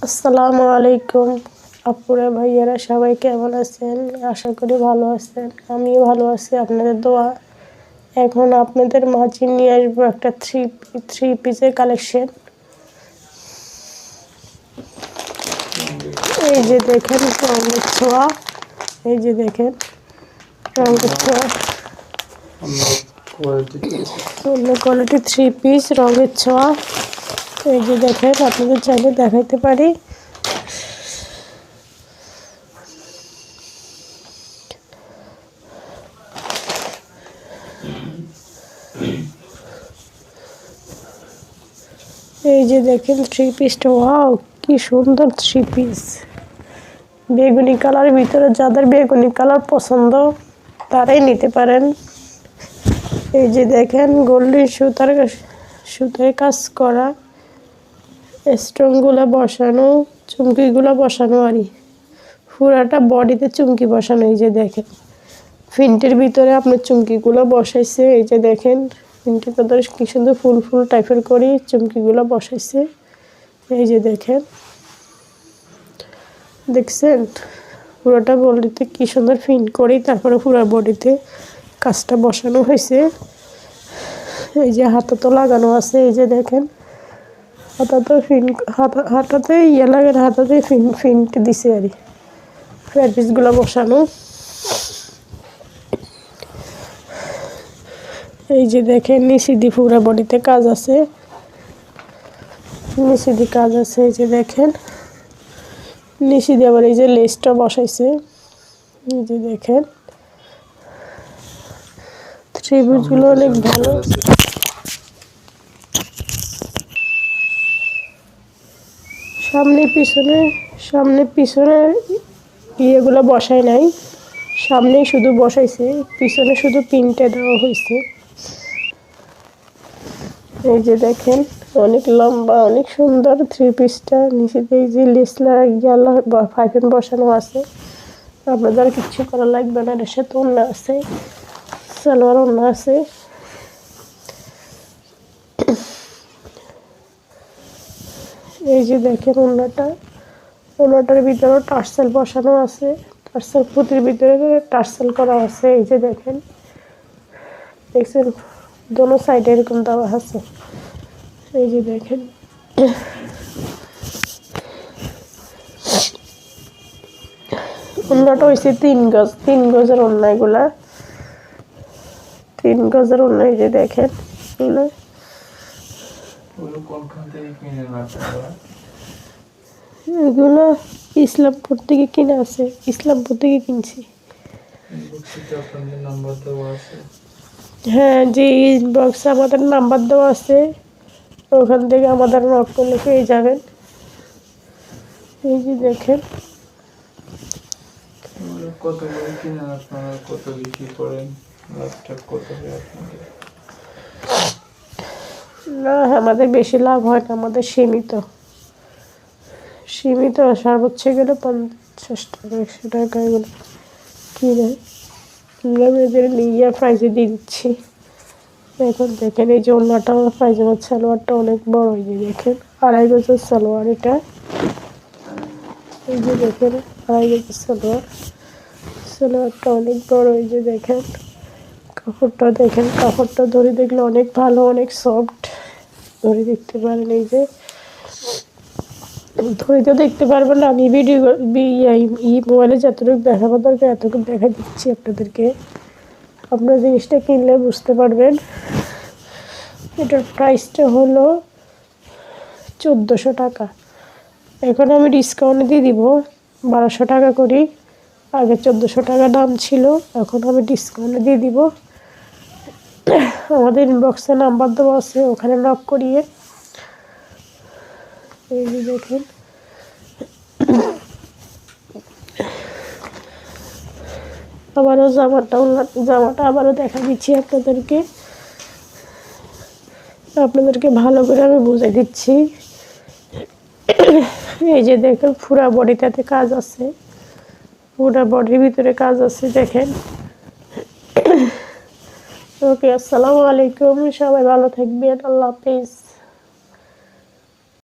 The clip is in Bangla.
আসসালামু আলাইকুম আপুরা ভাইয়ারা সবাই কেমন আছেন? আশা করি ভালো আছেন। আমিও ভালো আছি, আপনাদের দোয়া। এখন আপনাদের মাঝে নিয়ে আসবো একটা থ্রি পিসের কালেকশন। এই যে দেখেন রঙের ছোঁয়া, এই যে দেখেন রঙের ছোঁয়া, অন্য কোয়ালিটি থ্রি পিস রঙের ছোঁয়া। এই যে দেখেন, আপনাদের চাইলে দেখাইতে পারি। এই যে দেখেন থ্রি পিসটা, ওয়াও কি সুন্দর থ্রি পিস। বেগুনি কালারের ভিতরে, যাদের বেগুনি কালার পছন্দ তারাই নিতে পারেন। এই যে দেখেন গোল্ডেন সুতার কাজ করা, স্টোনগুলো বসানো, চুমকিগুলো বসানো আরই পুরাটা বডিতে চুমকি বসানো। এই যে দেখেন প্রিন্টের ভিতরে আপনার চুমকিগুলো বসাইছে। এই যে দেখেন প্রিন্টের ভিতরে কি সুন্দর ফুল ফুল টাইপের করে চুমকিগুলো বসাইছে। এই যে দেখেন, দেখছেন পুরোটা বডিতে কি সুন্দর প্রিন্ট করি, তারপরে পুরো বডিতে কাজটা বসানো হয়েছে। এই যে হাতে তো লাগানো আছে। এই যে দেখেন হাতাতে ইয়ে লাগে, হাতাতে প্রিন্ট দিছে আর ফেয়ার পিসগুলো বসানো। এই যে দেখেন নিচে দিয়ে পুরো বডিতে কাজ আছে, নিচে দিয়ে কাজ আছে। এই যে দেখেন নিচে দিয়ে আবার এই যে লেসটা বসাইছে। এই যে দেখেন থ্রি পিসগুলো অনেক ভালো। সামনে পিছনে ইয়েগুলো বসাই নাই, সামনেই শুধু বসাইছে, পিছনে শুধু পিনটা দেওয়া হয়েছে। এই যে দেখেন অনেক লম্বা, অনেক সুন্দর থ্রি পিসটা। নিচে এই যে লেসলা গেলা পাইপেন বসানো আছে। আপনাদের কিচ্ছু করা লাগবে না, এর সাথে ওড়না আছে, সালোয়ার ওড়না আছে। এই যে দেখেন ওড়নাটার ভিতরে টার্সেল বসানো আছে, টার্সেল পুঁতির ভিতরে টার্সেল করা আছে। এই যে দেখেন, দেখছেন দোনো সাইডে এরকম দেওয়া আছে। এই যে দেখেন ওড়নাটা হয়েছে 3 গজের ওড়না, এগুলা 3 গজের ওড়না। এই যে দেখেন এগুলো ইসলামপুর থেকে কিনে আছে, ইসলামপুর থেকে কিনছি। হ্যাঁ, যে ইনবক্সে আমাদের নাম্বার দেওয়া আছে, ওখান থেকে আমাদের নক করলে পেয়ে যাবেন। এই যে দেখেন কত করে কিনেন আপনারা, কত বিক্রি করেন, লাভটা কত হয় আপনাদের? না, আমাদের বেশি লাভ হয় না, আমাদের সীমিত সর্বোচ্চ গেলে 50 টাকা 100 টাকা এগুলো কিনে এদের নিয়ে প্রাইজে দিয়ে দিচ্ছি। এখন দেখেন এই যে ওড়নাটা পায়জামার সালোয়ারটা অনেক বড়। এই যে দেখেন 2.5 গজের সালোয়ার এটা। এই যে দেখেন 2.5 গজের সালোয়ারটা অনেক বড়। এই যে দেখেন কাপড়টা, দেখেন কাপড়টা ধরে দেখলে অনেক ভালো, অনেক সফট, ধরে দেখতে পারেন। এই যে ধরে তো দেখতে পারবেন না, আমি ভিডিও মোবাইলে যতটুকু দেখাবো দরকার এতটুকু দেখা দিচ্ছি আপনাদেরকে। আপনার জিনিসটা কিনলে বুঝতে পারবেন। এটার প্রাইসটা হলো 1400 টাকা। এখন আমি ডিসকাউন্ট দিয়ে দিব 1200 টাকা করি। আগে 1400 টাকা দাম ছিল, এখন আমি ডিসকাউন্ট দিয়ে দিব। আমাদের ইনবক্সে নাম্বার দেওয়া আছে, ওখানে নক করিয়ে। এই যে দেখেন আবারও জামাটা আবারও দেখা দিচ্ছি আপনাদেরকে ভালো করে আমি বুঝে দিচ্ছি। এই যে দেখেন পুরা বডিটাতে কাজ আছে, পুরা বডির ভিতরে কাজ আছে। দেখেন ওকে, আসসালামু আলাইকুম, সবাই ভালো থাকবেন, আল্লাহ হাফেজ।